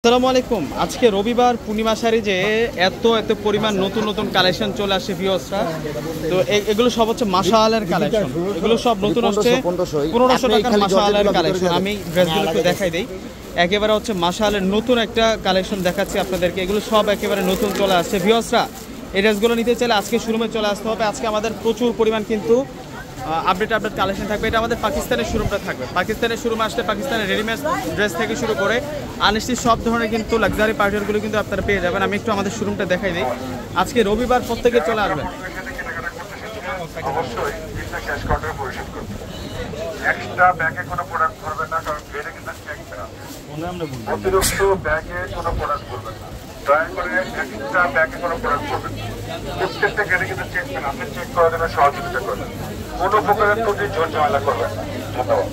আসসালামু আলাইকুম। আজকে রবিবার পূর্ণিমা শাড়ি যে এত পরিমাণ নতুন নতুন কালেকশন চলে আসে ভিউয়ার্সরা। তো এগুলো সব হচ্ছে মাশাআল্লাহর কালেকশন। এগুলো সব নতুন আসছে 1500 টাকার মাশাআল্লাহর কালেকশন। আমি ড্রেসগুলো একটু দেখাই দেই। একেবারে হচ্ছে মাশাআল্লাহর নতুন একটা কালেকশন দেখাচ্ছি আপনাদেরকে। এগুলো সব একেবারে নতুন চলে আসছে ভিউয়ার্সরা। এই ড্রেসগুলো নিতে চাইলে আজকে শোরুমে চলে আসতে হবে। আজকে আমাদের প্রচুর পরিমাণ কিন্তু আপডেট কালেকশন থাকবে। এটা আমাদের পাকিস্তানের শোরুমটা থাকবে। পাকিস্তানের শোরুমে আসলে পাকিস্তানের রেডিমেড ড্রেস থেকে শুরু করে আনস্টিচ সব ধরনের কিন্তু লাক্সারি পার্টিগুলো কিন্তু আপনারা পেয়ে যাবেন। আমি একটু আমাদের শোরুমটা দেখাই দিই। আজকে রবিবার প্রত্যেকে চলে আসবেন। অবশ্যই বিলটা ক্যাশ কাউন্টারে পরিশোধ করবেন। এক্সট্রা ব্যাগে কোনো প্রোডাক্ট ভরবেন না, কারণ বেড়ে কিন্তু ট্যাক্স না। অতিরিক্ত ব্যাগে কোনো প্রোডাক্ট ভরবেন না, দয়া করে এক্সট্রা ব্যাগে কোনো প্রোডাক্ট ভরবেন না। প্রত্যেকটা গেটে কিন্তু চেক পেন, আপনি চেক করার জন্য সহযোগিতা করবেন। কোনো প্রকারের ত্রুটি ঝোট ঝামেলা করবেন না। ধন্যবাদ।